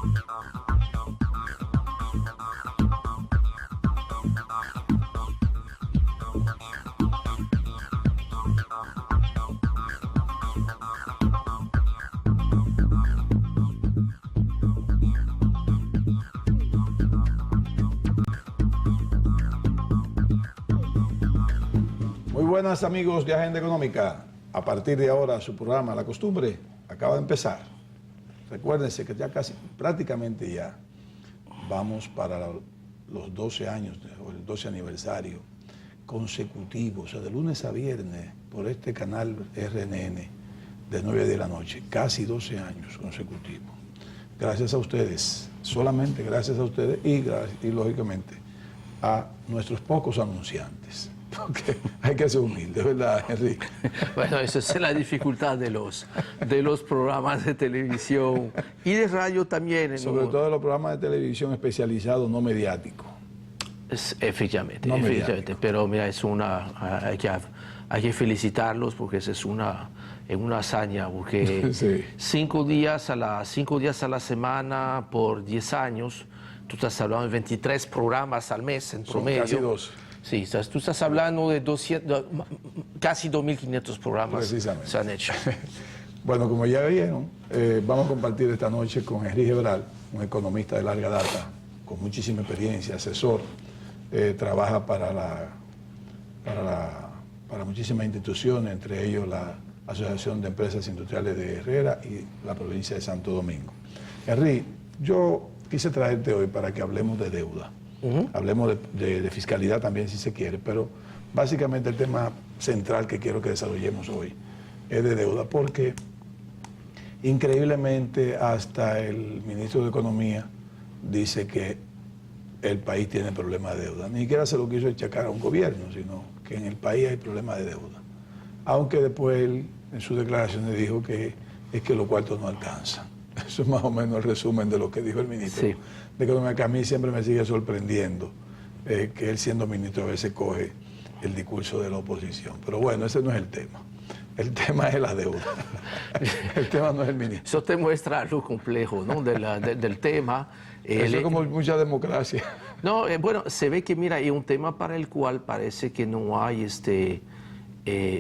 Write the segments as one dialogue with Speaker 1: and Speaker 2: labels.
Speaker 1: Muy buenas amigos de Agenda Económica. A partir de ahora su programa La Costumbre acaba de empezar. Recuérdense que ya casi, prácticamente ya vamos para los 12 años o el 12 aniversario consecutivo, o sea, de lunes a viernes por este canal RNN de 9 a 10 de la noche, casi 12 años consecutivos. Gracias a ustedes, solamente gracias a ustedes y lógicamente a nuestros pocos anunciantes. Porque hay que ser humilde, ¿verdad, Enrique?
Speaker 2: Bueno, esa es la dificultad de los programas de televisión y de radio también.
Speaker 1: Sobre todo los programas de televisión especializados, no mediáticos.
Speaker 2: Efectivamente,
Speaker 1: no
Speaker 2: efectivamente. Pero mira, hay que felicitarlos porque es una hazaña, porque
Speaker 1: Sí.
Speaker 2: 5 días a la semana por 10 años, tú estás hablando de 23 programas al mes en promedio.
Speaker 1: Casi 12.
Speaker 2: Sí, tú estás hablando de casi 2.500 programas se han hecho.
Speaker 1: Bueno, como ya vieron, vamos a compartir esta noche con Henry Gebral, un economista de larga data, con muchísima experiencia, asesor, trabaja para muchísimas instituciones, entre ellos la Asociación de Empresas Industriales de Herrera y la provincia de Santo Domingo. Henry, yo quise traerte hoy para que hablemos de deuda. Hablemos de fiscalidad también si se quiere, pero básicamente el tema central que quiero que desarrollemos hoy es de deuda, porque increíblemente hasta el ministro de Economía dice que el país tiene problemas de deuda. Ni siquiera se lo quiso achacar a un gobierno, sino que en el país hay problemas de deuda. Aunque después él en sus declaraciones dijo que es que los cuartos no alcanzan. Eso es más o menos el resumen de lo que dijo el ministro de Economía, que a mí siempre me sigue sorprendiendo que él siendo ministro a veces coge el discurso de la oposición. Pero bueno, ese no es el tema. El tema es la deuda. El tema no es el ministro.
Speaker 2: Eso te muestra lo complejo, ¿no? del tema.
Speaker 1: Eso es como mucha democracia.
Speaker 2: No, bueno, se ve que, mira, hay un tema para el cual parece que no hay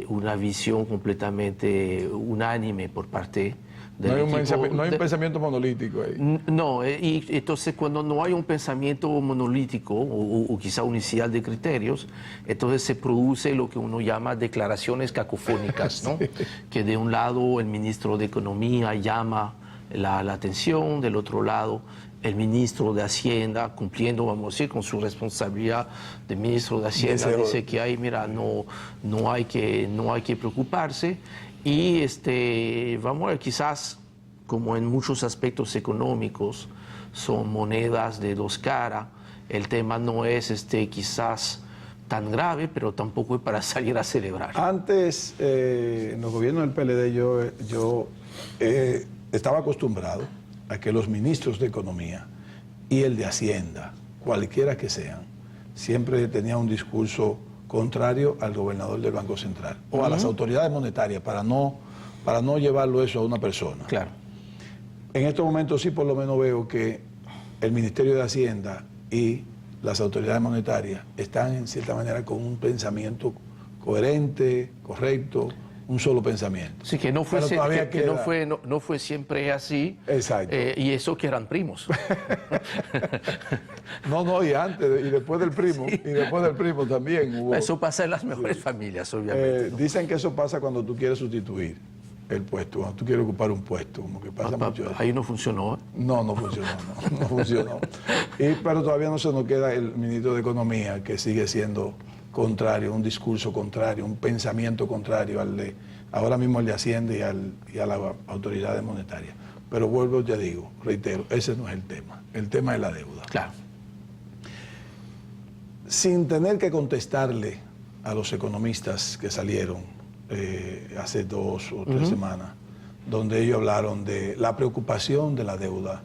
Speaker 2: una visión completamente unánime por parte del equipo.
Speaker 1: No hay un pensamiento monolítico ahí.
Speaker 2: No, y entonces cuando no hay un pensamiento monolítico o quizá unidad de criterios, entonces se produce lo que uno llama declaraciones cacofónicas, ¿no? Sí. Que de un lado el ministro de Economía llama la atención, del otro lado el ministro de Hacienda, cumpliendo, vamos a decir, con su responsabilidad de ministro de Hacienda, dice que hay, mira, no hay que preocuparse. Y vamos a ver, quizás, como en muchos aspectos económicos, son monedas de dos caras. El tema no es quizás tan grave, pero tampoco es para salir a celebrar.
Speaker 1: Antes, en los gobiernos del PLD, yo estaba acostumbrado a que los ministros de Economía y el de Hacienda, cualquiera que sean, siempre tenían un discurso contrario al gobernador del Banco Central o a las autoridades monetarias para no llevarlo eso a una persona.
Speaker 2: Claro.
Speaker 1: En estos momentos sí por lo menos veo que el Ministerio de Hacienda y las autoridades monetarias están en cierta manera con un pensamiento coherente, correcto, un solo pensamiento.
Speaker 2: Sí, que no fue, no fue siempre así.
Speaker 1: Exacto.
Speaker 2: Y eso que eran primos.
Speaker 1: No, y antes, y después del primo, sí. Y después del primo también hubo.
Speaker 2: Eso pasa en las mejores familias, obviamente. ¿No?
Speaker 1: Dicen que eso pasa cuando tú quieres sustituir el puesto, cuando tú quieres ocupar un puesto, como que pasa mucho.
Speaker 2: Ahí no funcionó.
Speaker 1: No funcionó, no funcionó. Pero todavía no se nos queda el ministro de Economía, que sigue siendo contrario, un discurso contrario, un pensamiento contrario al de, ahora mismo al de Hacienda y a las autoridades monetarias. Pero vuelvo, ya digo, reitero, ese no es el tema es la deuda.
Speaker 2: Claro.
Speaker 1: Sin tener que contestarle a los economistas que salieron hace 2 o 3 semanas, donde ellos hablaron de la preocupación de la deuda,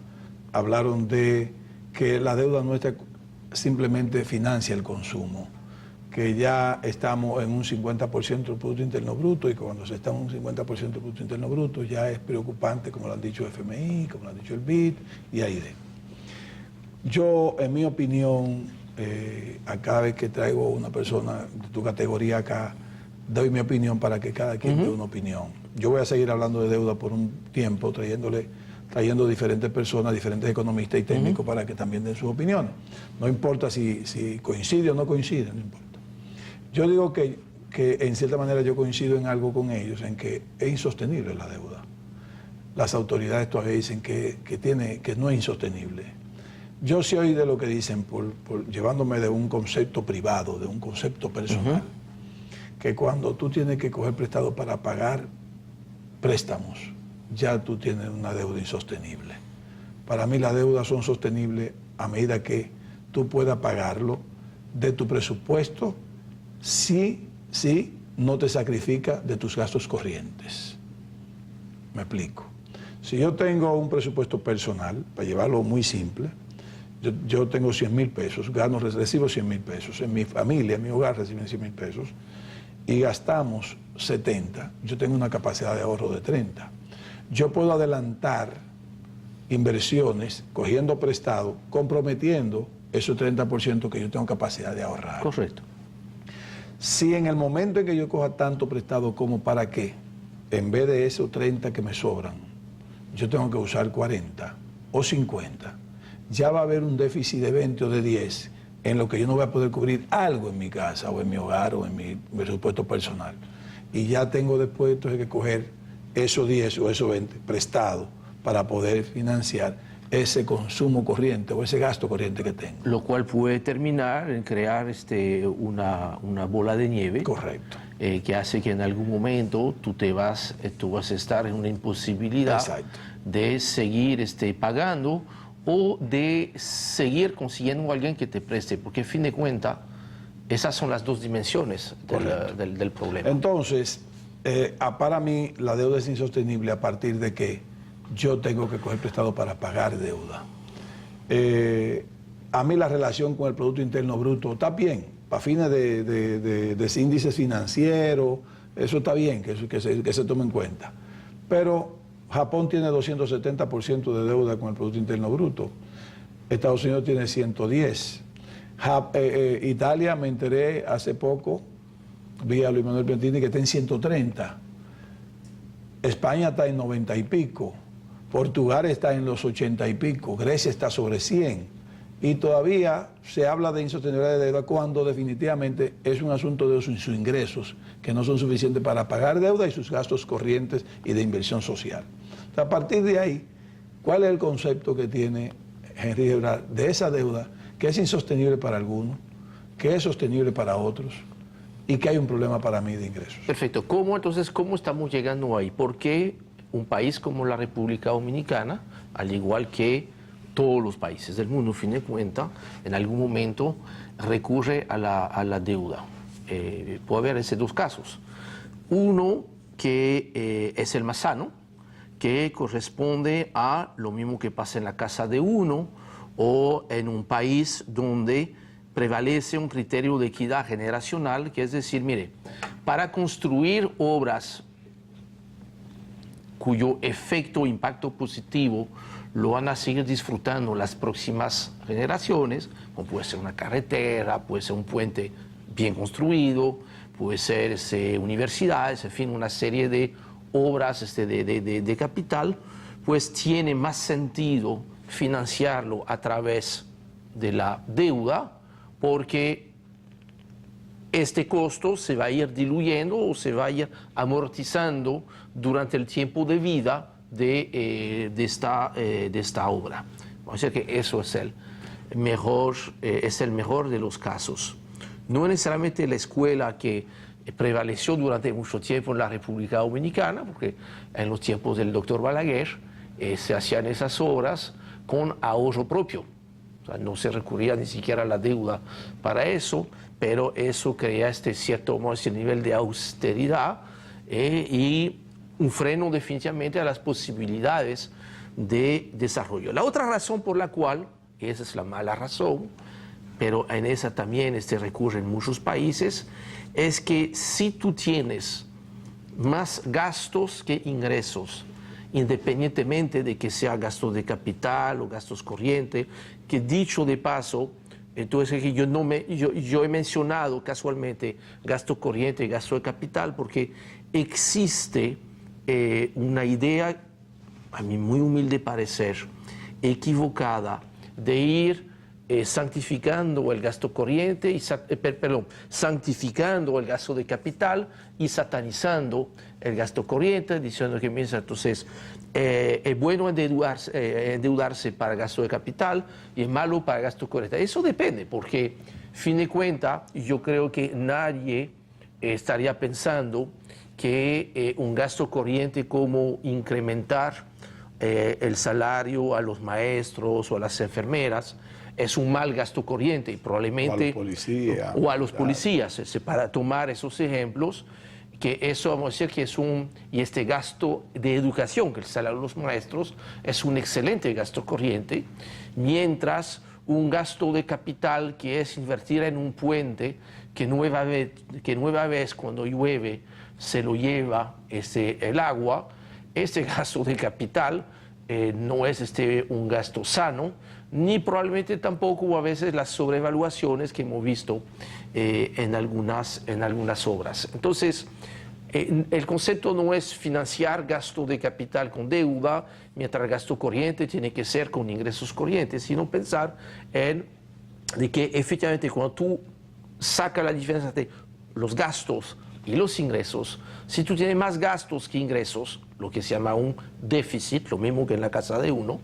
Speaker 1: hablaron de que la deuda nuestra simplemente financia el consumo, que ya estamos en un 50% del Producto Interno Bruto, y cuando se está en un 50% del Producto Interno Bruto ya es preocupante, como lo han dicho FMI, como lo han dicho el BID y AID. Yo, en mi opinión, a cada vez que traigo una persona de tu categoría acá, doy mi opinión para que cada quien dé una opinión. Yo voy a seguir hablando de deuda por un tiempo, trayendo diferentes personas, diferentes economistas y técnicos para que también den sus opiniones. No importa si coincide o no coincide, no importa. Yo digo que en cierta manera yo coincido en algo con ellos, en que es insostenible la deuda. Las autoridades todavía dicen que no es insostenible. Yo soy de lo que dicen, llevándome de un concepto privado, de un concepto personal, que cuando tú tienes que coger prestado para pagar préstamos, ya tú tienes una deuda insostenible. Para mí las deudas son sostenibles a medida que tú puedas pagarlo de tu presupuesto, si no te sacrifica de tus gastos corrientes. Me explico. Si yo tengo un presupuesto personal, para llevarlo muy simple, yo tengo 100,000 pesos, recibo 100,000 pesos, en mi familia, en mi hogar reciben 100,000 pesos, y gastamos 70, yo tengo una capacidad de ahorro de 30. Yo puedo adelantar inversiones, cogiendo prestado, comprometiendo esos 30% que yo tengo capacidad de ahorrar.
Speaker 2: Correcto.
Speaker 1: Si en el momento en que yo coja tanto prestado como para que, en vez de esos 30 que me sobran, yo tengo que usar 40 o 50, ya va a haber un déficit de 20 o de 10 en lo que yo no voy a poder cubrir algo en mi casa o en mi hogar o en mi presupuesto personal. Y ya tengo después entonces que coger esos 10 o esos 20 prestados para poder financiar ese consumo corriente o ese gasto corriente que tengo.
Speaker 2: Lo cual puede terminar en crear una bola de nieve.
Speaker 1: Correcto.
Speaker 2: Que hace que en algún momento tú vas a estar en una imposibilidad.
Speaker 1: Exacto.
Speaker 2: De seguir pagando o de seguir consiguiendo a alguien que te preste, porque a fin de cuentas esas son las dos dimensiones del problema.
Speaker 1: Entonces, para mí la deuda es insostenible a partir de que yo tengo que coger prestado para pagar deuda. A mí la relación con el Producto Interno Bruto está bien, para fines de índices financieros, eso está bien, que se tome en cuenta. Pero Japón tiene 270% de deuda con el Producto Interno Bruto, Estados Unidos tiene 110%, Italia, me enteré hace poco, vi a Luis Manuel Piantini, que está en 130%, España está en 90 y pico, Portugal está en los 80 y pico, Grecia está sobre 100, y todavía se habla de insostenibilidad de deuda cuando definitivamente es un asunto de sus ingresos que no son suficientes para pagar deuda y sus gastos corrientes y de inversión social. O sea, a partir de ahí, ¿cuál es el concepto que tiene Henry Ebrard de esa deuda que es insostenible para algunos, que es sostenible para otros y que hay un problema para mí de ingresos?
Speaker 2: Perfecto. Entonces, ¿cómo estamos llegando ahí? ¿Por qué un país como la República Dominicana, al igual que todos los países del mundo, a fin de cuentas, en algún momento recurre a la deuda? Puede haber esos dos casos. Uno que es el más sano, que corresponde a lo mismo que pasa en la casa de uno o en un país donde prevalece un criterio de equidad generacional, que es decir, mire, para construir obras cuyo efecto o impacto positivo lo van a seguir disfrutando las próximas generaciones, como puede ser una carretera, puede ser un puente bien construido, puede ser universidades, en fin, una serie de obras de capital, pues tiene más sentido financiarlo a través de la deuda, porque este costo se va a ir diluyendo o se va a ir amortizando durante el tiempo de vida de esta obra. Vamos a decir que eso es el mejor de los casos. No necesariamente la escuela que prevaleció durante mucho tiempo en la República Dominicana, porque en los tiempos del doctor Balaguer se hacían esas obras con ahorro propio. O sea, no se recurría ni siquiera a la deuda para eso, pero eso crea cierto nivel de austeridad y un freno definitivamente a las posibilidades de desarrollo. La otra razón por la cual, esa es la mala razón, pero en esa también recurre en muchos países, es que si tú tienes más gastos que ingresos, independientemente de que sea gasto de capital o gastos corrientes, que dicho de paso, entonces yo he mencionado casualmente gasto corriente y gasto de capital porque existe una idea, a mi muy humilde parecer, equivocada de ir santificando el gasto corriente, santificando el gasto de capital y satanizando el gasto corriente, diciendo que mira, entonces es bueno endeudarse para gasto de capital y es malo para gasto corriente. Eso depende, porque, fin de cuentas, yo creo que nadie estaría pensando que un gasto corriente como incrementar el salario a los maestros o a las enfermeras es un mal gasto corriente y probablemente...
Speaker 1: O a los
Speaker 2: policías. Para tomar esos ejemplos, que eso vamos a decir que es y este gasto de educación, que el salario de los maestros es un excelente gasto corriente, mientras un gasto de capital que es invertir en un puente que nueva vez cuando llueve se lo lleva el agua, este gasto de capital no es un gasto sano, ni probablemente tampoco a veces las sobrevaluaciones que hemos visto en algunas obras. Entonces, el concepto no es financiar gasto de capital con deuda, mientras el gasto corriente tiene que ser con ingresos corrientes, sino pensar de que efectivamente cuando tú sacas la diferencia entre los gastos y los ingresos, si tú tienes más gastos que ingresos, lo que se llama un déficit, lo mismo que en la casa de uno,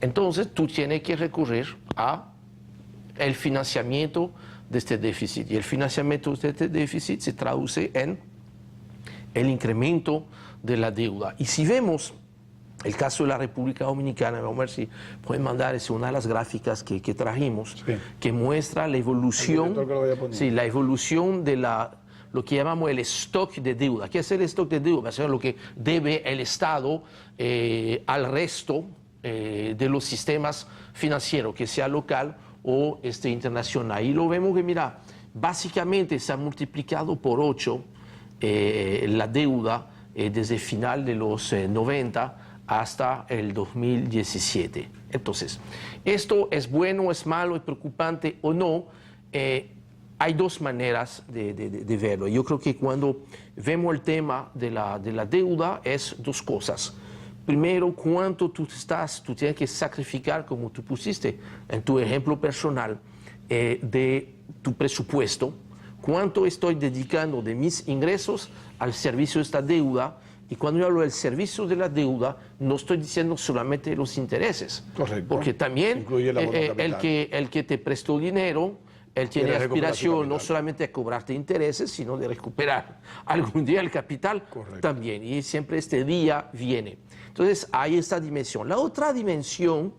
Speaker 2: entonces tú tienes que recurrir al financiamiento de este déficit. Y el financiamiento de este déficit se traduce en el incremento de la deuda. Y si vemos el caso de la República Dominicana, vamos a ver si pueden mandar una de las gráficas que trajimos, sí, que muestra la evolución, la evolución de lo que llamamos el stock de deuda. ¿Qué es el stock de deuda? Va a ser lo que debe el Estado al resto de los sistemas financieros, que sea local o internacional. Y lo vemos que, mira, básicamente se ha multiplicado por 8 la deuda desde el final de los 90 hasta el 2017. Entonces, ¿esto es bueno, es malo, es preocupante o no? Hay dos maneras de verlo. Yo creo que cuando vemos el tema de la deuda es dos cosas. Primero, cuánto tú tienes que sacrificar, como tú pusiste en tu ejemplo personal, de tu presupuesto. Cuánto estoy dedicando de mis ingresos al servicio de esta deuda. Y cuando yo hablo del servicio de la deuda, no estoy diciendo solamente los intereses.
Speaker 1: Correcto.
Speaker 2: Porque también el que te prestó dinero, él tiene aspiración no solamente a cobrarte intereses, sino de recuperar algún día el capital. Correcto. También. Y siempre este día viene. Entonces, hay esta dimensión. La otra dimensión,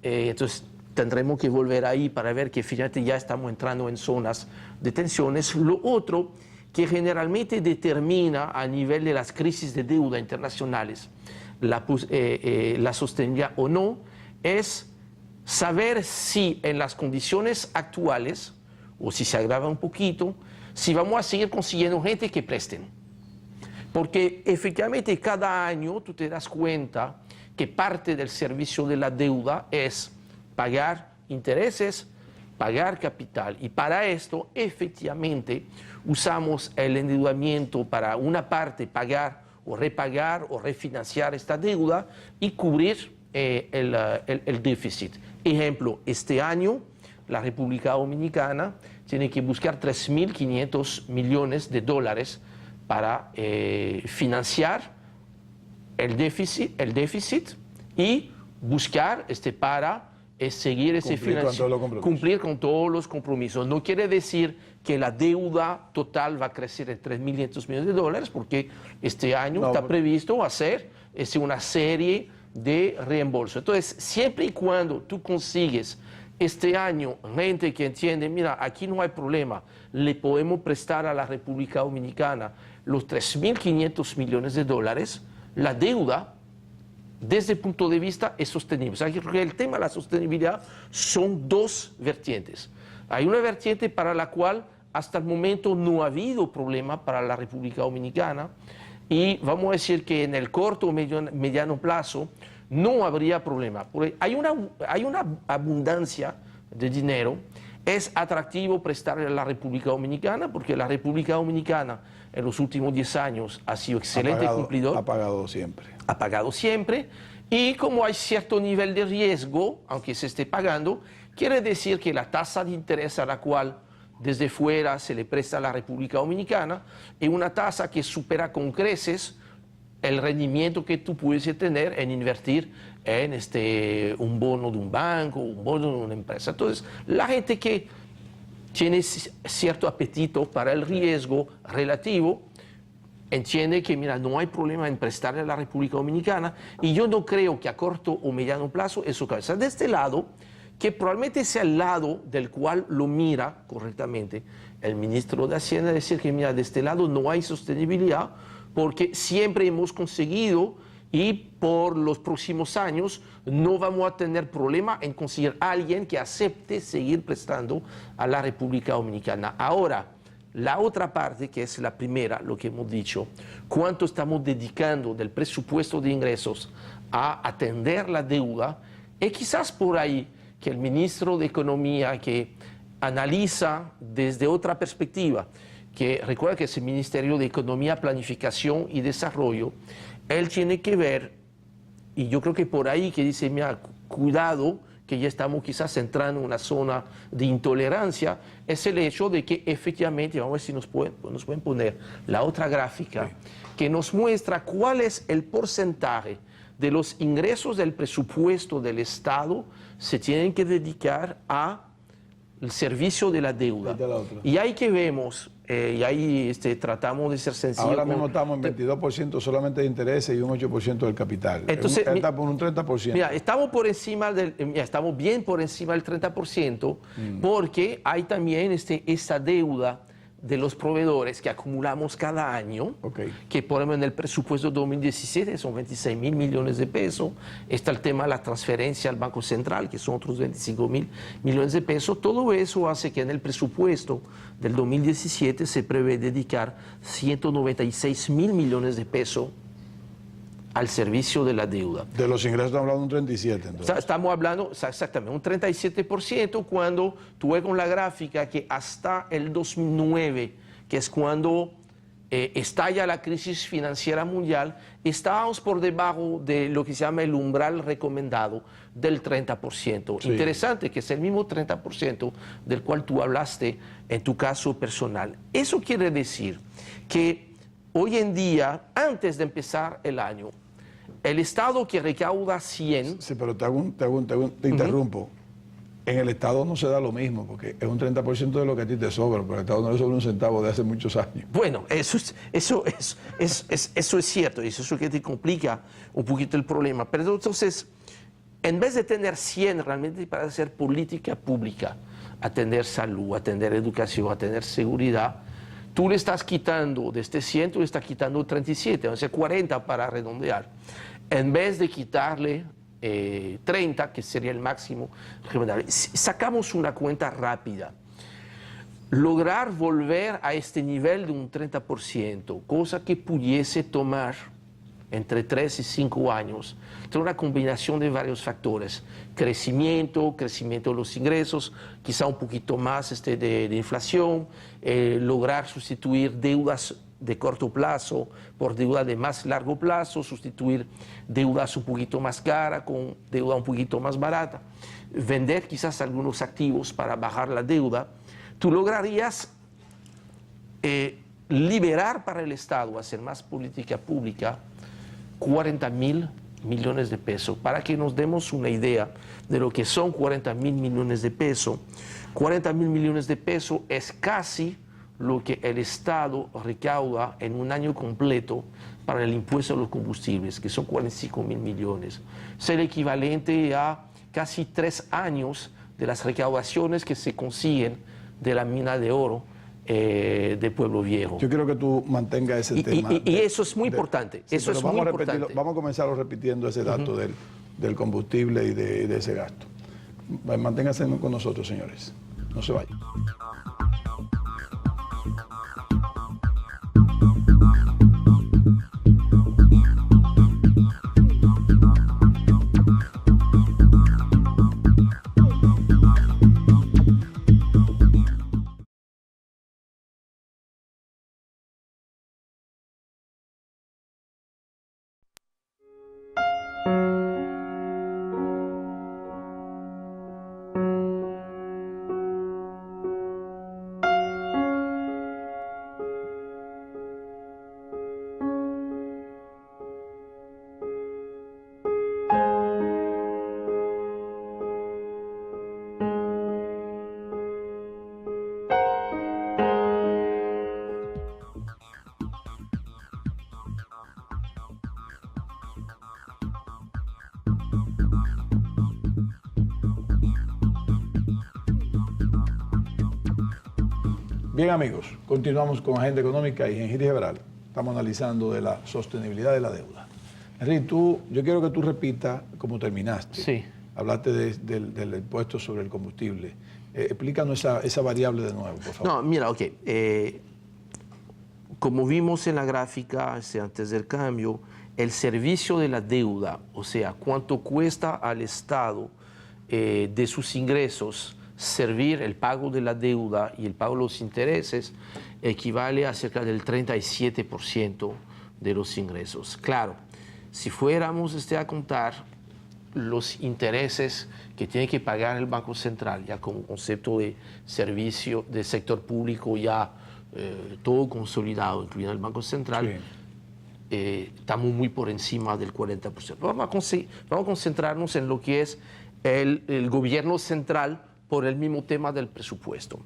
Speaker 2: entonces tendremos que volver ahí para ver que finalmente ya estamos entrando en zonas de tensiones. Lo otro que generalmente determina a nivel de las crisis de deuda internacionales la sostenibilidad o no, es saber si en las condiciones actuales, o si se agrava un poquito, si vamos a seguir consiguiendo gente que presten. Porque efectivamente cada año tú te das cuenta que parte del servicio de la deuda es pagar intereses, pagar capital. Y para esto, efectivamente, usamos el endeudamiento para una parte pagar o refinanciar esta deuda y cubrir el déficit. Ejemplo, este año la República Dominicana tiene que buscar 3.500 millones de dólares para financiar el déficit y buscar para seguir ese financiamiento, cumplir con todos los compromisos. No quiere decir que la deuda total va a crecer en 3.500 millones de dólares, porque este año está previsto hacer una serie de reembolsos. Entonces, siempre y cuando tú consigues este año gente que entiende, mira, aquí no hay problema, le podemos prestar a la República Dominicana los 3.500 millones de dólares, la deuda, desde el punto de vista, es sostenible. O sea, que el tema de la sostenibilidad son dos vertientes. Hay una vertiente para la cual hasta el momento no ha habido problema para la República Dominicana y vamos a decir que en el corto o mediano plazo no habría problema. Porque hay una abundancia de dinero. Es atractivo prestarle a la República Dominicana porque la República Dominicana en los últimos 10 años ha sido excelente cumplidor.
Speaker 1: Ha pagado siempre.
Speaker 2: Ha pagado siempre. Y como hay cierto nivel de riesgo, aunque se esté pagando, quiere decir que la tasa de interés a la cual desde fuera se le presta a la República Dominicana es una tasa que supera con creces el rendimiento que tú puedes tener en invertir en un bono de un banco, un bono de una empresa. Entonces, la gente que tiene cierto apetito para el riesgo relativo, entiende que, mira, no hay problema en prestarle a la República Dominicana y yo no creo que a corto o mediano plazo eso caiga. De este lado, que probablemente sea el lado del cual lo mira correctamente el ministro de Hacienda, decir que, mira, de este lado no hay sostenibilidad porque siempre hemos conseguido y por los próximos años no vamos a tener problema en conseguir a alguien que acepte seguir prestando a la República Dominicana. Ahora, la otra parte, que es la primera, lo que hemos dicho, cuánto estamos dedicando del presupuesto de ingresos a atender la deuda, es quizás por ahí que el ministro de Economía, que analiza desde otra perspectiva, que recuerda que es el Ministerio de Economía, Planificación y Desarrollo, él tiene que ver, y yo creo que por ahí que dice, mira, cuidado, que ya estamos quizás entrando en una zona de intolerancia, es el hecho de que efectivamente, vamos a ver si nos pueden poner la otra gráfica, que nos muestra cuál es el porcentaje de los ingresos del presupuesto del Estado se tienen que dedicar al servicio de la deuda. Y ahí que vemos, y ahí tratamos de ser sencillos.
Speaker 1: Ahora mismo estamos en 22% solamente de intereses y un 8% del capital.
Speaker 2: Entonces,
Speaker 1: está por un 30%.
Speaker 2: Mira, estamos estamos bien por encima del 30%, porque hay también esta deuda de los proveedores que acumulamos cada año, que por ejemplo en el presupuesto 2017 son 26.000 millones de pesos, está el tema de la transferencia al Banco Central, que son otros 25.000 millones de pesos. Todo eso hace que en el presupuesto del 2017 se prevé dedicar 196.000 millones de pesos al servicio de la deuda.
Speaker 1: De los ingresos estamos hablando de un 37%. Entonces.
Speaker 2: Estamos hablando exactamente un 37% cuando tú ves con la gráfica que hasta el 2009, que es cuando estalla la crisis financiera mundial, estábamos por debajo de lo que se llama el umbral recomendado del 30%. Sí. Interesante que es el mismo 30% del cual tú hablaste en tu caso personal. Eso quiere decir que hoy en día, antes de empezar el año, el Estado que recauda 100...
Speaker 1: Sí, pero te interrumpo. En el Estado no se da lo mismo, porque es un 30% de lo que a ti te sobra, pero el Estado no le sobra un centavo de hace muchos años.
Speaker 2: Bueno, eso es cierto, y eso es lo que te complica un poquito el problema. Pero entonces, en vez de tener 100 realmente para hacer política pública, atender salud, atender educación, atender seguridad, tú le estás quitando de este 100, tú le estás quitando 37, o sea, 40 para redondear. En vez de quitarle 30, que sería el máximo recomendable. Sacamos una cuenta rápida. Lograr volver a este nivel de un 30%, cosa que pudiese tomar entre 3 y 5 años, entre una combinación de varios factores, crecimiento de los ingresos, quizá un poquito más de inflación, lograr sustituir deudas de corto plazo por deuda de más largo plazo, sustituir deudas un poquito más cara con deuda un poquito más barata, vender quizás algunos activos para bajar la deuda, tú lograrías liberar para el Estado, hacer más política pública, 40.000 millones de pesos. Para que nos demos una idea de lo que son 40.000 millones de pesos, 40.000 millones de pesos es casi lo que el Estado recauda en un año completo para el impuesto a los combustibles, que son 45.000 millones. Es el equivalente a casi 3 años de las recaudaciones que se consiguen de la mina de oro de Pueblo Viejo.
Speaker 1: Yo quiero que tú mantengas ese tema.
Speaker 2: Y eso es muy importante. Sí, eso es muy importante.
Speaker 1: Vamos a comenzar repitiendo ese dato del combustible y de ese gasto. Manténganse con nosotros, señores. No se vayan. Bien amigos, continuamos con Agenda Económica y Henry Gebral. Estamos analizando de la sostenibilidad de la deuda. Henry, yo quiero que tú repitas cómo terminaste.
Speaker 2: Sí.
Speaker 1: Hablaste del impuesto sobre el combustible. Explícanos esa variable de nuevo, por favor.
Speaker 2: No, mira, ok. Como vimos en la gráfica antes del cambio, el servicio de la deuda, o sea, cuánto cuesta al Estado de sus ingresos servir el pago de la deuda y el pago de los intereses, equivale a cerca del 37% de los ingresos. Claro, si fuéramos a contar los intereses que tiene que pagar el Banco Central, ya como concepto de servicio del sector público ya todo consolidado, incluyendo el Banco Central, sí. Estamos muy por encima del 40%. Vamos a concentrarnos en lo que es el gobierno central por el mismo tema del presupuesto.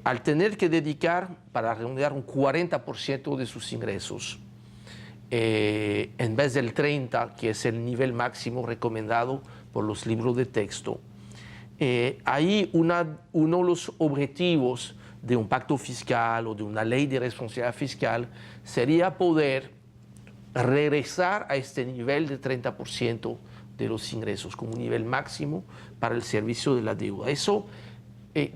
Speaker 2: Al tener que dedicar, para redondear, un 40% de sus ingresos, en vez del 30%, que es el nivel máximo recomendado por los libros de texto, ahí uno de los objetivos de un pacto fiscal o de una ley de responsabilidad fiscal sería poder regresar a este nivel de 30% de los ingresos como un nivel máximo para el servicio de la deuda. Eso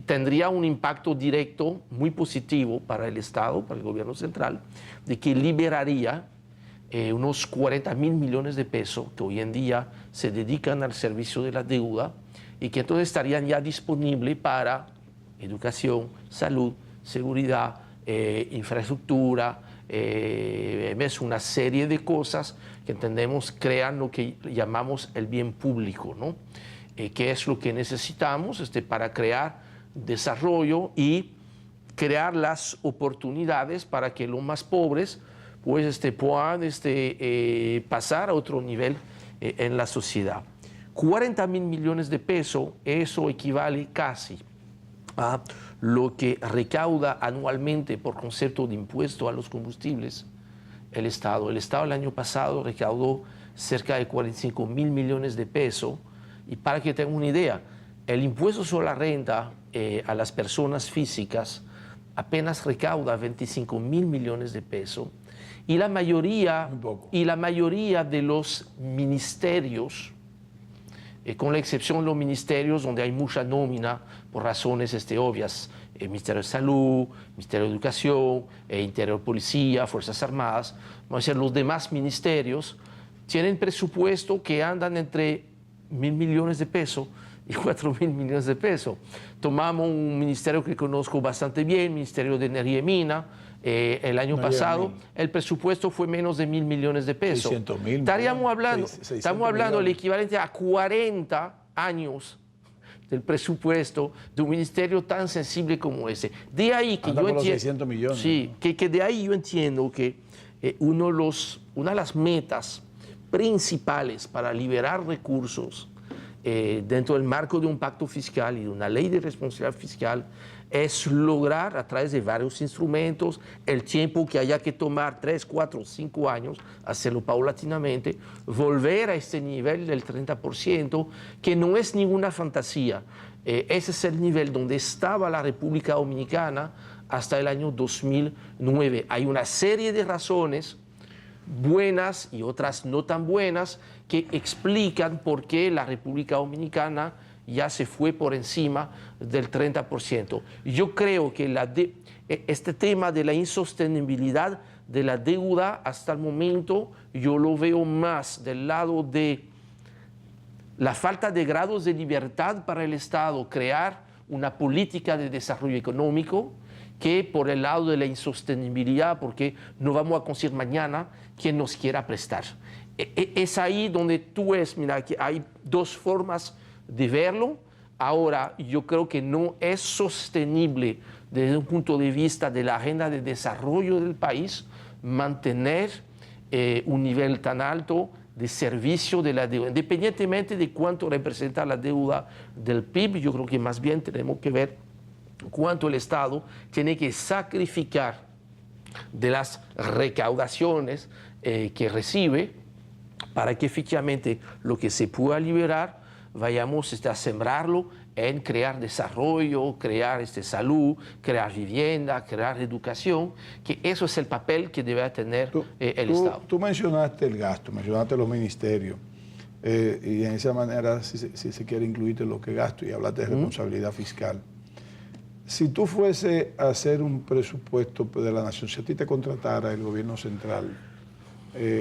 Speaker 2: tendría un impacto directo muy positivo para el Estado, para el gobierno central, de que liberaría unos 40.000 millones de pesos que hoy en día se dedican al servicio de la deuda y que entonces estarían ya disponibles para educación, salud, seguridad, infraestructura, es una serie de cosas que entendemos crean lo que llamamos el bien público, ¿no? Que es lo que necesitamos para crear desarrollo y crear las oportunidades para que los más pobres pues, puedan pasar a otro nivel en la sociedad. 40.000 millones de pesos, eso equivale casi a lo que recauda anualmente por concepto de impuesto a los combustibles el Estado. El Estado el año pasado recaudó cerca de 45.000 millones de pesos y para que tengan una idea, el impuesto sobre la renta a las personas físicas apenas recauda 25.000 millones de pesos y la mayoría de los ministerios, con la excepción de los ministerios donde hay mucha nómina por razones obvias, el Ministerio de Salud, Ministerio de Educación, Interior, Policía, Fuerzas Armadas, vamos a decir, los demás ministerios tienen presupuesto que andan entre 1.000 millones de pesos y 4.000 millones de pesos. Tomamos un ministerio que conozco bastante bien, Ministerio de Energía y Mina. El año pasado el presupuesto fue menos de 1.000 millones de pesos.
Speaker 1: 600.000.
Speaker 2: Estamos hablando del equivalente a 40 años del presupuesto de un ministerio tan sensible como ese. De ahí que yo entiendo,
Speaker 1: 600 millones.
Speaker 2: Sí, que de ahí yo entiendo que una de las metas principales para liberar recursos dentro del marco de un pacto fiscal y de una ley de responsabilidad fiscal es lograr a través de varios instrumentos, el tiempo que haya que tomar, 3, 4, 5 años, hacerlo paulatinamente, volver a este nivel del 30%, que no es ninguna fantasía. Ese es el nivel donde estaba la República Dominicana hasta el año 2009. Hay una serie de razones buenas y otras no tan buenas que explican por qué la República Dominicana ya se fue por encima del 30%. Yo creo que este tema de la insostenibilidad de la deuda hasta el momento yo lo veo más del lado de la falta de grados de libertad para el Estado crear una política de desarrollo económico que por el lado de la insostenibilidad, porque no vamos a conseguir mañana quien nos quiera prestar. Es ahí donde tú ves, mira, que hay dos formas de verlo. Ahora, yo creo que no es sostenible desde un punto de vista de la agenda de desarrollo del país mantener un nivel tan alto de servicio de la deuda. Independientemente de cuánto representa la deuda del PIB, yo creo que más bien tenemos que ver cuánto el Estado tiene que sacrificar de las recaudaciones que recibe para que efectivamente lo que se pueda liberar vayamos a sembrarlo en crear desarrollo, crear salud, crear vivienda, crear educación, que eso es el papel que debe tener el Estado.
Speaker 1: Tú mencionaste el gasto, mencionaste los ministerios, y en esa manera, si se quiere incluirte lo que gasto, y hablaste de responsabilidad fiscal. Si tú fuese a hacer un presupuesto de la nación, si a ti te contratara el gobierno central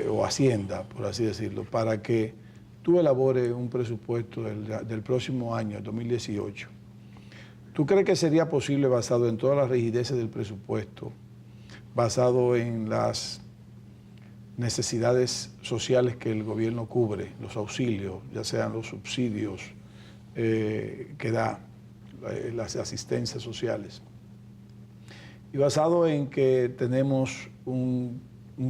Speaker 1: o Hacienda, por así decirlo, para que tú elabores un presupuesto del próximo año, el 2018, ¿tú crees que sería posible, basado en todas las rigideces del presupuesto, basado en las necesidades sociales que el gobierno cubre, los auxilios, ya sean los subsidios que da, las asistencias sociales, y basado en que tenemos un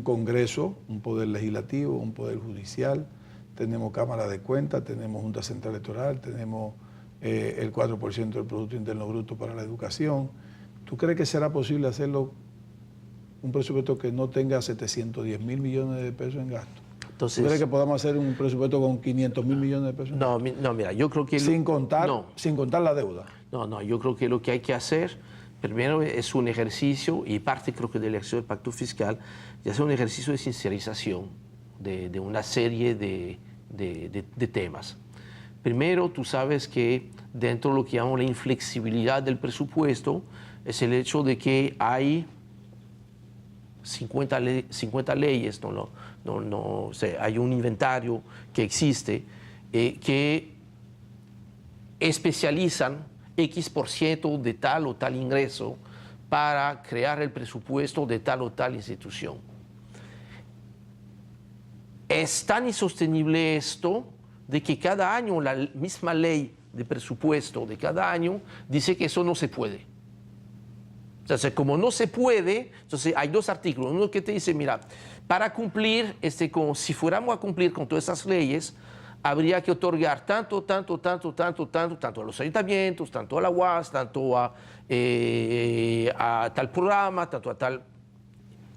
Speaker 1: Congreso, un poder legislativo, un poder judicial, tenemos Cámara de Cuentas, tenemos Junta Central Electoral, tenemos el 4% del Producto Interno Bruto para la educación? ¿Tú crees que será posible hacerlo un presupuesto que no tenga 710 mil millones de pesos en gasto? Entonces, ¿tú crees que podamos hacer un presupuesto con 500 mil millones de pesos?
Speaker 2: No, mira, yo creo que...
Speaker 1: Sin contar la deuda.
Speaker 2: No, yo creo que lo que hay que hacer, primero es un ejercicio, y parte creo que del ejercicio del pacto fiscal, y hacer un ejercicio de sincerización de una serie de temas. Primero, tú sabes que dentro de lo que llamamos la inflexibilidad del presupuesto, es el hecho de que hay 50 leyes, o sea, hay un inventario que existe que especializan X% de tal o tal ingreso para crear el presupuesto de tal o tal institución. Es tan insostenible esto de que cada año la misma ley de presupuesto de cada año dice que eso no se puede. Entonces, como no se puede, entonces hay dos artículos. Uno que te dice, mira, para cumplir, como si fuéramos a cumplir con todas esas leyes, habría que otorgar tanto a los ayuntamientos, tanto a la UAS, tanto a tal programa, tanto a tal...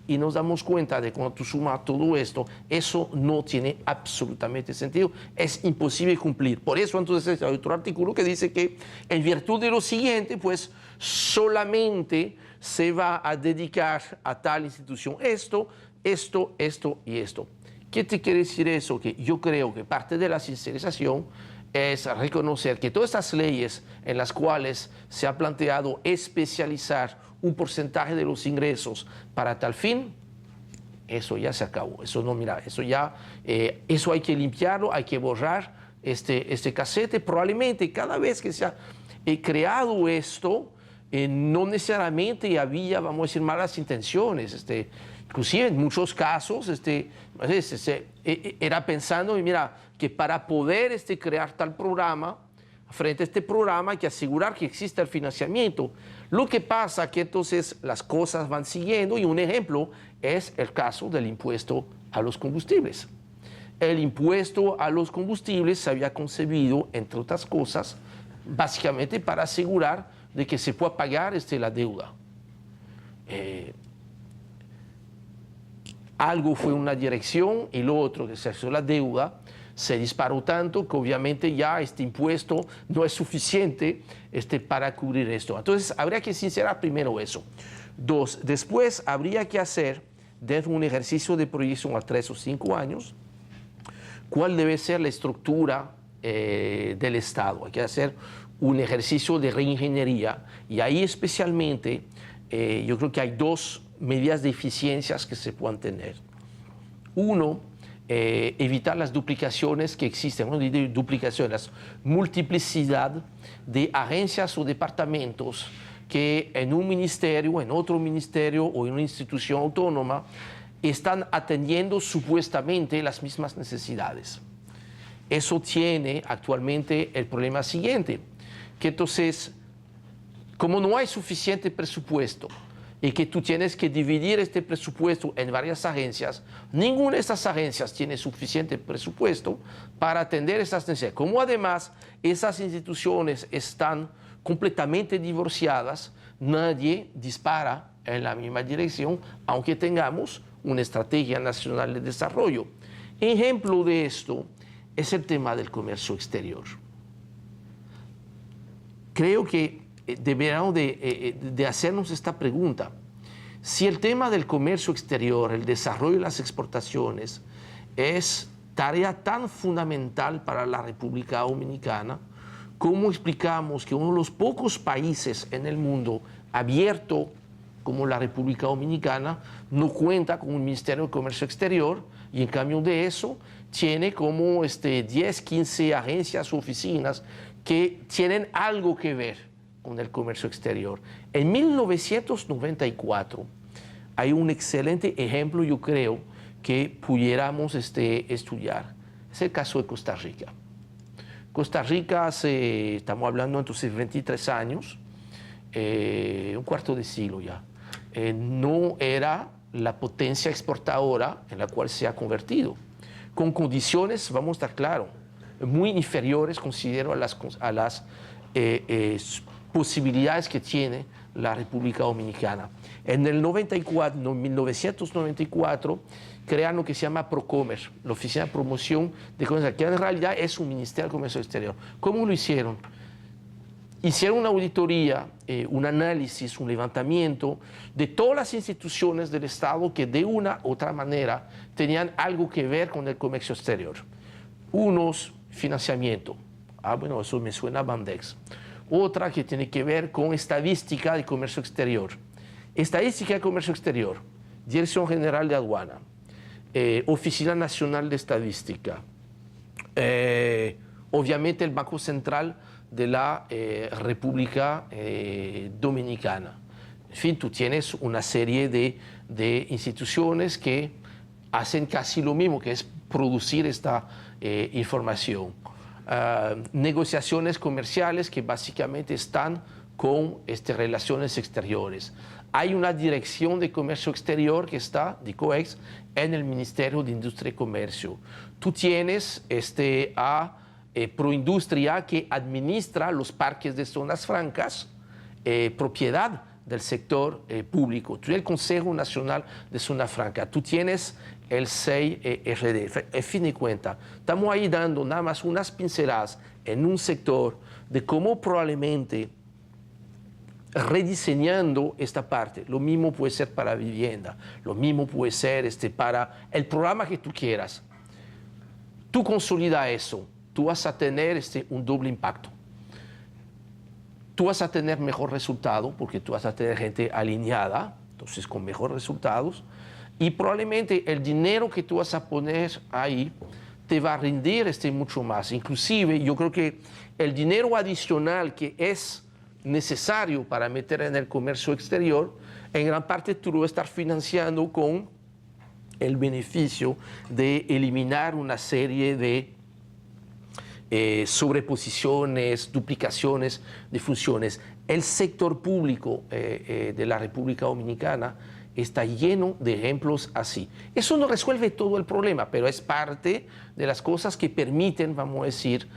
Speaker 2: Y nos damos cuenta de cuando tú sumas todo esto, eso no tiene absolutamente sentido, es imposible cumplir. Por eso entonces hay otro artículo que dice que en virtud de lo siguiente, pues solamente se va a dedicar a tal institución esto y esto. ¿Qué te quiere decir eso? Que yo creo que parte de la sincerización es reconocer que todas estas leyes en las cuales se ha planteado especializar un porcentaje de los ingresos para tal fin, eso ya se acabó. Eso no, mira, eso ya, eso hay que limpiarlo, hay que borrar este casete. Probablemente cada vez que se ha creado esto, no necesariamente había, vamos a decir, malas intenciones. Inclusive en muchos casos era pensando, mira, que para poder crear tal programa, frente a este programa hay que asegurar que exista el financiamiento. Lo que pasa es que entonces las cosas van siguiendo, y un ejemplo es el caso del impuesto a los combustibles. El impuesto a los combustibles se había concebido, entre otras cosas, básicamente para asegurar de que se pueda pagar la deuda. Algo fue una dirección y lo otro, que se hizo la deuda, se disparó tanto que obviamente ya este impuesto no es suficiente para cubrir esto. Entonces, habría que sincerar primero eso. Dos, después habría que hacer, dentro de un ejercicio de proyección a 3 o 5 años, cuál debe ser la estructura del Estado. Hay que hacer un ejercicio de reingeniería y ahí especialmente yo creo que hay dos medidas de eficiencias que se puedan tener. Uno, evitar las duplicaciones que existen, no de duplicaciones, multiplicidad de agencias o departamentos que en un ministerio, en otro ministerio o en una institución autónoma están atendiendo supuestamente las mismas necesidades. Eso tiene actualmente el problema siguiente, que entonces, como no hay suficiente presupuesto y que tú tienes que dividir este presupuesto en varias agencias, ninguna de estas agencias tiene suficiente presupuesto para atender esas necesidades. Como además esas instituciones están completamente divorciadas, nadie dispara en la misma dirección, aunque tengamos una estrategia nacional de desarrollo. Ejemplo de esto es el tema del comercio exterior. Creo que deberíamos de hacernos esta pregunta. Si el tema del comercio exterior, el desarrollo de las exportaciones, es tarea tan fundamental para la República Dominicana, ¿cómo explicamos que uno de los pocos países en el mundo abierto como la República Dominicana no cuenta con un Ministerio de Comercio Exterior y en cambio de eso tiene como 10, 15 agencias o oficinas que tienen algo que ver con el comercio exterior? En 1994 hay un excelente ejemplo, yo creo, que pudiéramos estudiar. Es el caso de Costa Rica. Costa Rica, estamos hablando entonces 23 años, un cuarto de siglo ya, no era la potencia exportadora en la cual se ha convertido, con condiciones, vamos a estar claros, muy inferiores, considero, a las posibilidades que tiene la República Dominicana. En el 1994, crean lo que se llama Procomer, la Oficina de Promoción de Comercio, que en realidad es un Ministerio de Comercio Exterior. ¿Cómo lo hicieron? Hicieron una auditoría, un análisis, un levantamiento de todas las instituciones del Estado que de una u otra manera tenían algo que ver con el comercio exterior. Unos, financiamiento. Bueno, eso me suena a Bandex. Otra que tiene que ver con estadística de comercio exterior. Estadística de comercio exterior, Dirección General de Aduana, Oficina Nacional de Estadística, obviamente el Banco Central de la República Dominicana. En fin, tú tienes una serie de instituciones que hacen casi lo mismo, que es producir esta información. Negociaciones comerciales que básicamente están con relaciones exteriores. Hay una dirección de comercio exterior que está, DICOEX, en el Ministerio de Industria y Comercio. Tú tienes a Proindustria, que administra los parques de zonas francas, propiedad del sector público. Tú tienes el Consejo Nacional de Zona Franca. Tú tienes el CEI-RD. En fin de cuentas, estamos ahí dando nada más unas pinceladas en un sector de cómo probablemente rediseñando esta parte. Lo mismo puede ser para vivienda, lo mismo puede ser para el programa que tú quieras. Tú consolida eso, tú vas a tener un doble impacto. Tú vas a tener mejor resultado porque tú vas a tener gente alineada, entonces con mejores resultados, y probablemente el dinero que tú vas a poner ahí te va a rendir mucho más. Inclusive yo creo que el dinero adicional que es necesario para meter en el comercio exterior, en gran parte tú lo vas a estar financiando con el beneficio de eliminar una serie de sobreposiciones, duplicaciones de funciones. El sector público de la República Dominicana está lleno de ejemplos así. Eso no resuelve todo el problema, pero es parte de las cosas que permiten, vamos a decir,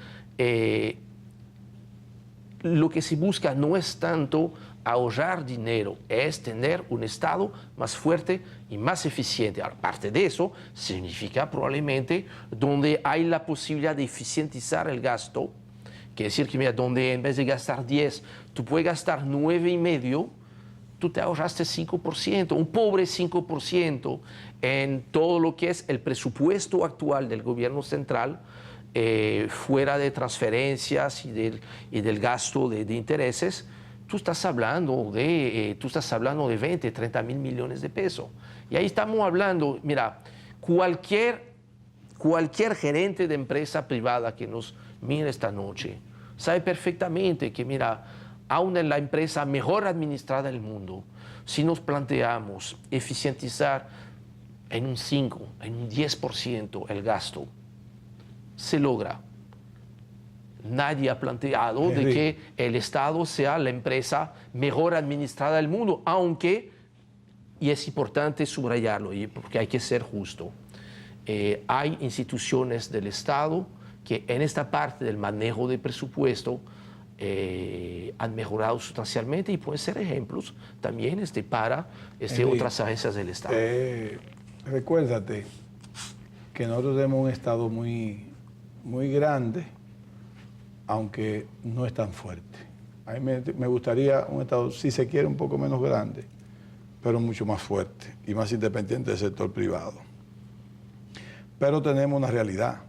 Speaker 2: lo que se busca no es tanto ahorrar dinero, es tener un Estado más fuerte y más eficiente. Aparte de eso, significa probablemente donde hay la posibilidad de eficientizar el gasto, quiere decir que mira, donde en vez de gastar 10, tú puedes gastar 9,5%, tú te ahorraste 5%, un pobre 5% en todo lo que es el presupuesto actual del gobierno central, fuera de transferencias y del gasto de intereses, tú estás hablando de 20, 30 mil millones de pesos. Y ahí estamos hablando, mira, cualquier gerente de empresa privada que nos mire esta noche sabe perfectamente que, mira, aún en la empresa mejor administrada del mundo, si nos planteamos eficientizar en un 5, en un 10% el gasto, se logra. Nadie ha planteado de que el Estado sea la empresa mejor administrada del mundo, aunque, y es importante subrayarlo, porque hay que ser justo, hay instituciones del Estado que en esta parte del manejo de presupuesto han mejorado sustancialmente y pueden ser ejemplos también para otras agencias del Estado.
Speaker 1: Recuérdate que nosotros tenemos un Estado muy grande, aunque no es tan fuerte. A mí me gustaría un Estado, si se quiere, un poco menos grande, pero mucho más fuerte y más independiente del sector privado. Pero tenemos una realidad.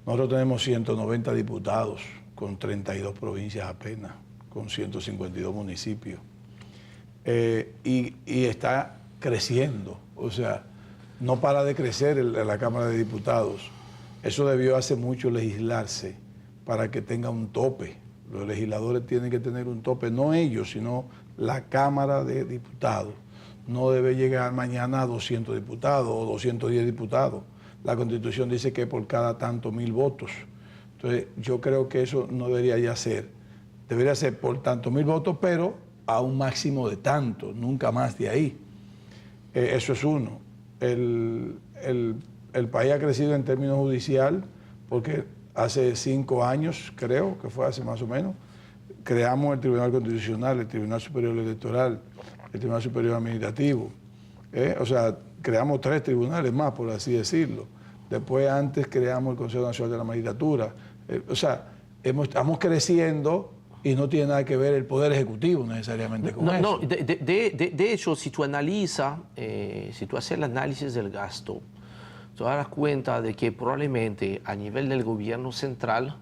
Speaker 1: Nosotros tenemos 190 diputados con 32 provincias apenas, con 152 municipios. Y está creciendo, o sea, no para de crecer la Cámara de Diputados. Eso debió hace mucho legislarse para que tenga un tope. Los legisladores tienen que tener un tope, no ellos, sino la Cámara de Diputados. No debe llegar mañana a 200 diputados o 210 diputados. La Constitución dice que por cada tanto 1000 votos. Entonces, yo creo que eso no debería ya ser. Debería ser por tanto 1000 votos, pero a un máximo de tanto, nunca más de ahí. Eso es uno. El país ha crecido en términos judicial porque hace 5 años, creo que fue hace más o menos, creamos el Tribunal Constitucional, el Tribunal Superior Electoral, el Tribunal Superior Administrativo. O sea, creamos 3 tribunales más, por así decirlo. Después, antes creamos el Consejo Nacional de la Magistratura. O sea, estamos creciendo y no tiene nada que ver el Poder Ejecutivo necesariamente con eso.
Speaker 2: No, de hecho, si tú analizas, si tú haces el análisis del gasto, te darás cuenta de que probablemente a nivel del gobierno central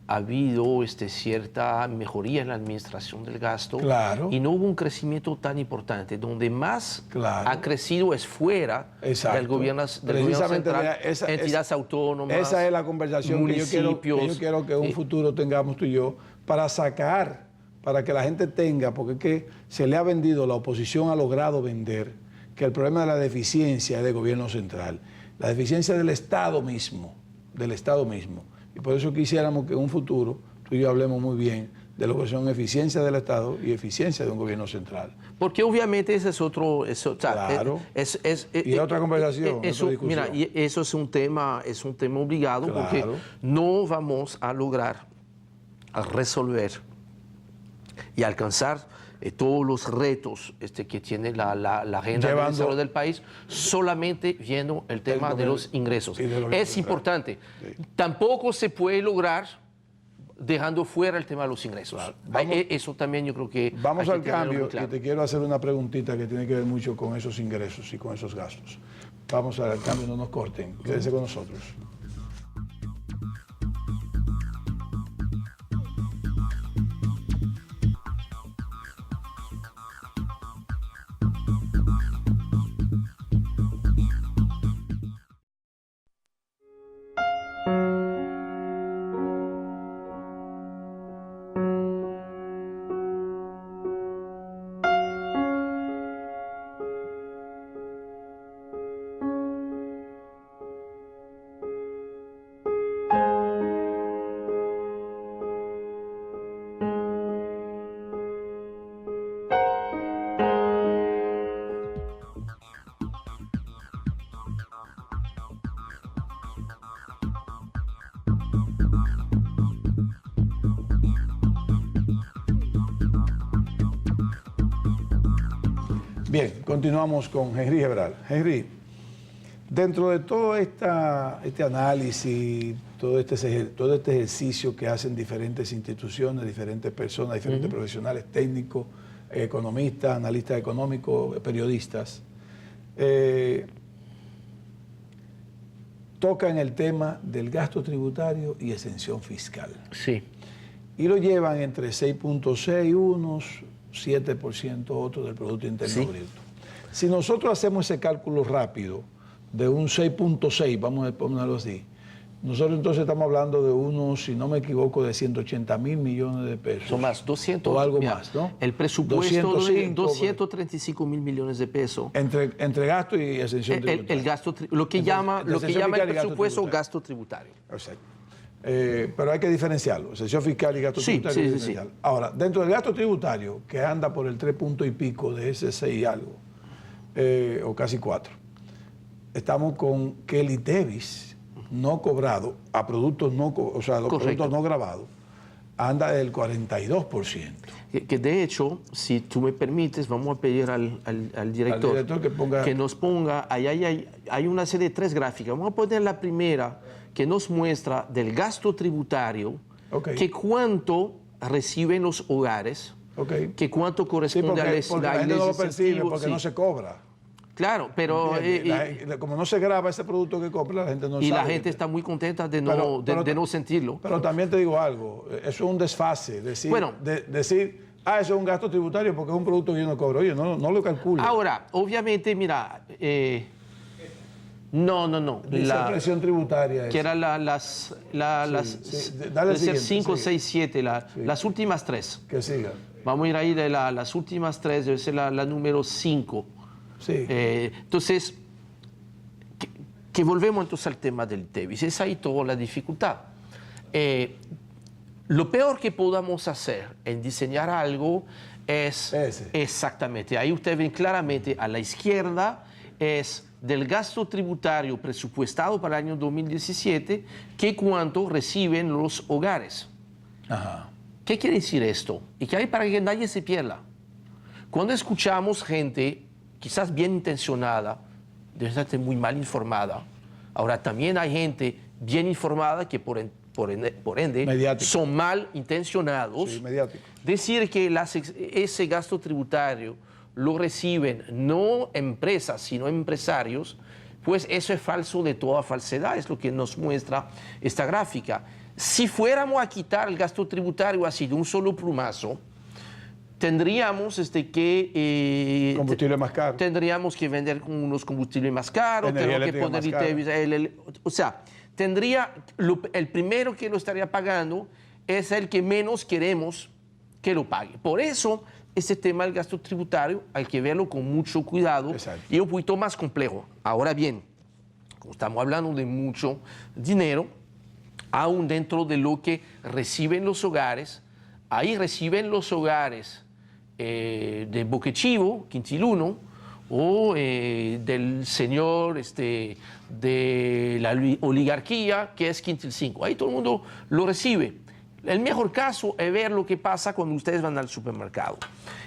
Speaker 2: ha habido cierta mejoría en la administración del gasto,
Speaker 1: claro,
Speaker 2: y no hubo un crecimiento tan importante. Donde más
Speaker 1: claro
Speaker 2: ha crecido es fuera del gobierno central, entidades autónomas.
Speaker 1: Esa es la conversación que yo quiero que en un futuro tengamos tú y yo, para sacar, para que la gente tenga, porque es que se le ha vendido, la oposición ha logrado vender, que el problema de la deficiencia es del gobierno central, la deficiencia del Estado mismo, Y por eso quisiéramos que en un futuro tú y yo hablemos muy bien de lo que son eficiencia del Estado y eficiencia de un gobierno central.
Speaker 2: Porque obviamente ese es otro...
Speaker 1: claro. Y otra conversación, otra discusión.
Speaker 2: Mira, y eso es un tema obligado, claro, porque no vamos a lograr resolver y alcanzar todos los retos que tiene la agenda de desarrollo del país solamente viendo el tema de los ingresos. Es importante. Sí. Tampoco se puede lograr dejando fuera el tema de los ingresos. Claro. Eso también yo creo que...
Speaker 1: Vamos al cambio, y te quiero hacer una preguntita que tiene que ver mucho con esos ingresos y con esos gastos. Vamos al cambio, no nos corten. Quédense con nosotros. Bien, continuamos con Henry Gebral. Henry, dentro de todo este análisis, todo este ejercicio que hacen diferentes instituciones, diferentes personas, diferentes profesionales, técnicos, economistas, analistas económicos, periodistas, tocan el tema del gasto tributario y exención fiscal.
Speaker 2: Sí.
Speaker 1: Y lo llevan entre 6.6 unos, 7% otros del Producto Interno Bruto. Si nosotros hacemos ese cálculo rápido de un 6.6, vamos a ponerlo así, nosotros entonces estamos hablando de unos, si no me equivoco, de 180.000 millones de pesos.
Speaker 2: Son más, 200.
Speaker 1: O algo
Speaker 2: mira,
Speaker 1: más, ¿no?
Speaker 2: El presupuesto
Speaker 1: 205,
Speaker 2: de 235.000 millones de pesos.
Speaker 1: Entre gasto y exención tributaria.
Speaker 2: El gasto, lo que llama el presupuesto gasto tributario.
Speaker 1: Exacto. Pero hay que diferenciarlo, exención fiscal y gasto tributario.
Speaker 2: Sí.
Speaker 1: Ahora, dentro del gasto tributario, que anda por el 3 puntos y pico de ese 6 y algo, o casi 4, estamos con que el ITEVIS no cobrado a productos no, o sea, los productos no grabados, anda del 42%.
Speaker 2: Que de hecho, si tú me permites, vamos a pedir al director que nos ponga, hay una serie de 3 gráficas, vamos a poner la primera que nos muestra del gasto tributario, que cuánto reciben los hogares, que cuánto corresponde
Speaker 1: porque la gente no lo percibe porque no se cobra.
Speaker 2: Claro, pero...
Speaker 1: como no se graba ese producto que compra, la gente no sabe.
Speaker 2: Y la gente está muy contenta de no sentirlo.
Speaker 1: Pero también te digo algo, eso es un desfase, decir, eso es un gasto tributario porque es un producto que yo no cobro. Oye, no lo calculo.
Speaker 2: Ahora, obviamente, mira, no.
Speaker 1: La presión tributaria es.
Speaker 2: Que era debe ser 5, 6, 7, las últimas 3.
Speaker 1: Que siga.
Speaker 2: Vamos a ir ahí de las últimas 3, debe ser la número 5.
Speaker 1: Sí.
Speaker 2: Entonces, que volvemos entonces al tema del ITEVIS. Es ahí toda la dificultad. Lo peor que podamos hacer en diseñar algo es... Exactamente. Ahí ustedes ven claramente a la izquierda es del gasto tributario presupuestado para el año 2017, que cuánto reciben los hogares.
Speaker 1: Ajá.
Speaker 2: ¿Qué quiere decir esto? Y que hay para que nadie se pierda. Cuando escuchamos gente quizás bien intencionada, debe estar muy mal informada. Ahora, también hay gente bien informada que por ende son mal intencionados.
Speaker 1: Sí, mediático.
Speaker 2: Decir que ese gasto tributario lo reciben no empresas, sino empresarios, pues eso es falso de toda falsedad, es lo que nos muestra esta gráfica. Si fuéramos a quitar el gasto tributario así de un solo plumazo, tendríamos
Speaker 1: combustible más caro.
Speaker 2: Tendríamos que vender unos combustibles más caros, tenemos que poner ITEVIS, o sea, el primero que lo estaría pagando es el que menos queremos que lo pague. Por eso, este tema del gasto tributario hay que verlo con mucho cuidado. Exacto. Y un poquito más complejo. Ahora bien, como estamos hablando de mucho dinero, aún dentro de lo que reciben los hogares, ahí reciben los hogares de Boquechivo, Quintil 1, o del señor de la oligarquía, que es Quintil 5. Ahí todo el mundo lo recibe. El mejor caso es ver lo que pasa cuando ustedes van al supermercado.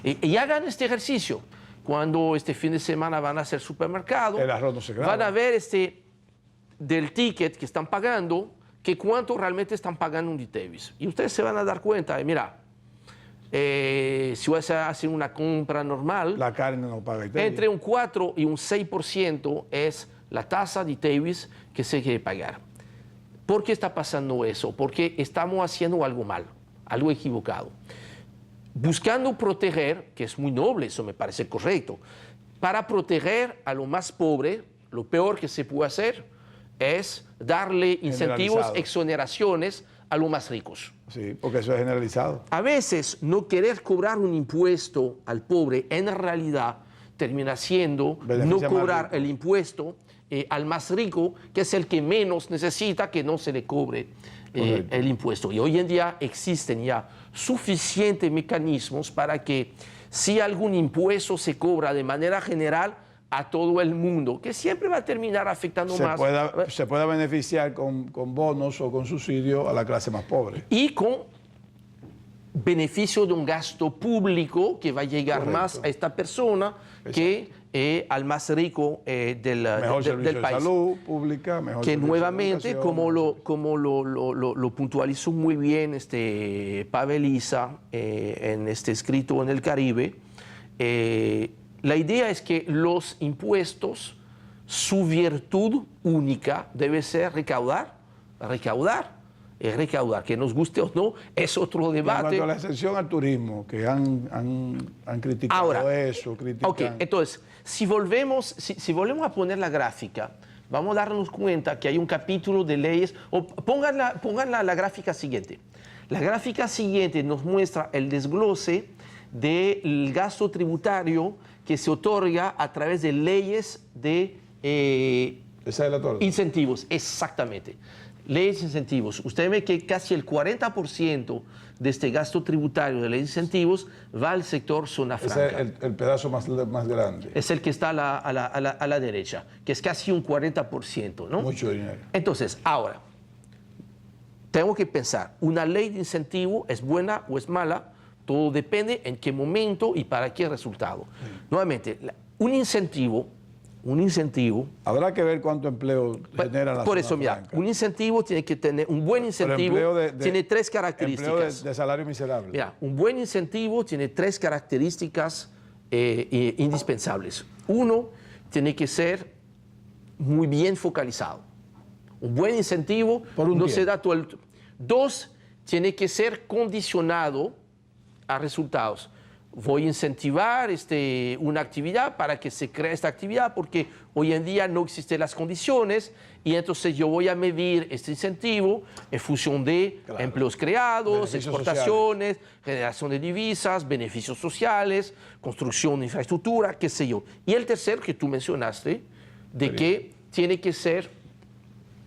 Speaker 2: Y hagan este ejercicio. Cuando este fin de semana van a hacer supermercado,
Speaker 1: el arroz no se graba.
Speaker 2: Van a ver del ticket que están pagando, que cuánto realmente están pagando un ITEVIS. Y ustedes se van a dar cuenta de, mira, si vas a hacer una compra normal,
Speaker 1: la carne no paga ITEVIS.
Speaker 2: Entre un 4 y un 6% es la tasa de ITEVIS que se quiere pagar. ¿Por qué está pasando eso? Porque estamos haciendo algo mal, algo equivocado. Buscando proteger, que es muy noble, eso me parece correcto, para proteger a lo más pobre, lo peor que se puede hacer es darle incentivos, exoneraciones a los más ricos.
Speaker 1: Sí, porque eso es generalizado.
Speaker 2: A veces no querer cobrar un impuesto al pobre en realidad termina siendo no cobrar el impuesto al más rico, que es el que menos necesita que no se le cobre el impuesto. Y hoy en día existen ya suficientes mecanismos para que si algún impuesto se cobra de manera general a todo el mundo, que siempre va a terminar afectando más.
Speaker 1: Se pueda beneficiar con bonos o con subsidios a la clase más pobre.
Speaker 2: Y con beneficio de un gasto público que va a llegar más a esta persona que al más rico del país.
Speaker 1: Salud pública, mejor
Speaker 2: que nuevamente, como lo puntualizó muy bien Pavel Isa en este escrito en el Caribe, la idea es que los impuestos su virtud única debe ser recaudar, que nos guste o no, es otro
Speaker 1: En
Speaker 2: debate.
Speaker 1: cuanto a la excepción al turismo, que han criticado
Speaker 2: Ahora,
Speaker 1: eso, critican.
Speaker 2: Ok, entonces, si volvemos a poner la gráfica, vamos a darnos cuenta que hay un capítulo de leyes, o pongan la gráfica siguiente. La gráfica siguiente nos muestra el desglose del gasto tributario que se otorga a través de leyes de
Speaker 1: Esa es la torre.
Speaker 2: incentivos, exactamente. Leyes de incentivos. Usted ve que casi el 40% de este gasto tributario de leyes de incentivos va al sector zona franca.
Speaker 1: Ese es el pedazo más grande.
Speaker 2: Es el que está a la derecha, que es casi un 40%, ¿no?
Speaker 1: Mucho dinero.
Speaker 2: Entonces, ahora, tengo que pensar, ¿una ley de incentivo es buena o es mala? Todo depende en qué momento y para qué resultado. Nuevamente, un incentivo,
Speaker 1: Habrá que ver cuánto empleo genera la
Speaker 2: por
Speaker 1: zona
Speaker 2: eso, mira,
Speaker 1: franca.
Speaker 2: un incentivo tiene que tener, un buen incentivo tiene tres características.
Speaker 1: Empleo de salario miserable.
Speaker 2: Mira, un buen incentivo tiene tres características indispensables. Uno, tiene que ser muy bien focalizado. Un buen incentivo
Speaker 1: Por un
Speaker 2: no
Speaker 1: tiempo.
Speaker 2: se da todo el... Dos, tiene que ser condicionado a resultados. Voy a incentivar una actividad para que se cree esta actividad porque hoy en día no existen las condiciones y entonces yo voy a medir este incentivo en función de empleos creados,
Speaker 1: Beneficios
Speaker 2: exportaciones, generación de divisas, beneficios sociales, construcción de infraestructura, qué sé yo. Y el tercero que tú mencionaste, de que tiene que ser,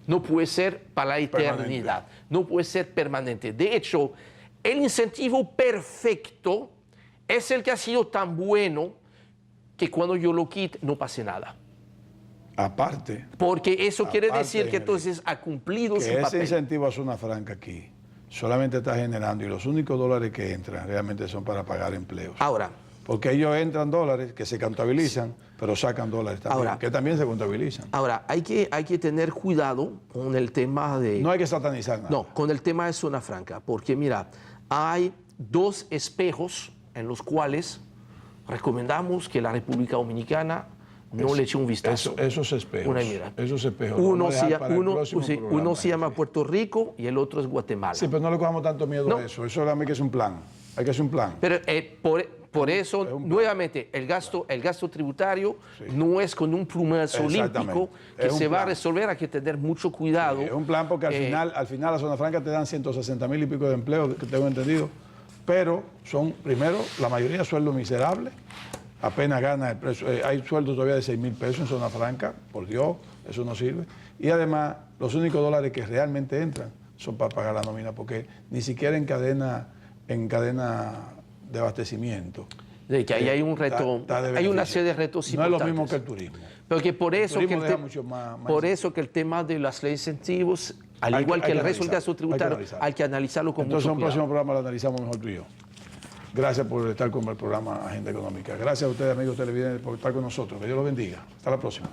Speaker 2: no puede ser para la eternidad, no puede ser permanente. De hecho, el incentivo perfecto es el que ha sido tan bueno que cuando yo lo quite no pase nada.
Speaker 1: Aparte,
Speaker 2: Porque eso quiere decir que
Speaker 1: Henry,
Speaker 2: entonces ha cumplido su
Speaker 1: que ese
Speaker 2: papel.
Speaker 1: incentivo a zona franca aquí solamente está generando y los únicos dólares que entran realmente son para pagar empleos.
Speaker 2: Ahora,
Speaker 1: Porque ellos entran dólares que se contabilizan, pero sacan dólares también,
Speaker 2: Ahora,
Speaker 1: que también se contabilizan.
Speaker 2: hay que tener cuidado con el tema de...
Speaker 1: No hay que satanizar nada.
Speaker 2: No, con el tema de zona franca, porque mira, hay dos espejos en los cuales recomendamos que la República Dominicana no le eche un vistazo.
Speaker 1: Esos espejos.
Speaker 2: Una mirada.
Speaker 1: Esos espejos.
Speaker 2: Uno,
Speaker 1: Vamos a dejar
Speaker 2: se,
Speaker 1: para el
Speaker 2: uno,
Speaker 1: próximo
Speaker 2: sí,
Speaker 1: programa,
Speaker 2: uno se llama
Speaker 1: Henry.
Speaker 2: Puerto Rico y el otro es Guatemala.
Speaker 1: Sí, pero no le cojamos tanto miedo
Speaker 2: No.
Speaker 1: a eso. Eso hay que hacer un plan. Hay que hacer un plan.
Speaker 2: Pero por eso, nuevamente, el gasto tributario no es con un plumazo
Speaker 1: Exactamente.
Speaker 2: olímpico que
Speaker 1: Es un
Speaker 2: se va a
Speaker 1: plan.
Speaker 2: resolver. Hay que tener mucho cuidado.
Speaker 1: Es un plan porque al final la zona franca te dan 160,000 y pico de empleos, que tengo entendido. Pero son, primero, la mayoría de sueldos miserables. Apenas gana el precio. Hay sueldos todavía de 6,000 pesos en zona franca. Por Dios, eso no sirve. Y además, los únicos dólares que realmente entran son para pagar la nómina, porque ni siquiera en cadena de abastecimiento.
Speaker 2: De que ahí hay un reto,
Speaker 1: está de
Speaker 2: hay una
Speaker 1: beneficio.
Speaker 2: serie de retos
Speaker 1: No es lo
Speaker 2: importantes.
Speaker 1: mismo que el turismo.
Speaker 2: Pero que por eso,
Speaker 1: turismo
Speaker 2: que
Speaker 1: deja mucho más
Speaker 2: por eso que el tema de las leyes de incentivos, al
Speaker 1: Hay
Speaker 2: igual
Speaker 1: que-
Speaker 2: que
Speaker 1: hay
Speaker 2: el
Speaker 1: que
Speaker 2: resto del gasto
Speaker 1: analizar,
Speaker 2: tributario, hay que analizarlo con
Speaker 1: Entonces,
Speaker 2: mucho
Speaker 1: en un próximo
Speaker 2: cuidado.
Speaker 1: programa lo analizamos mejor tú y yo. Gracias por estar con el programa Agenda Económica. Gracias a ustedes, amigos televidentes, por estar con nosotros. Que Dios los bendiga. Hasta la próxima.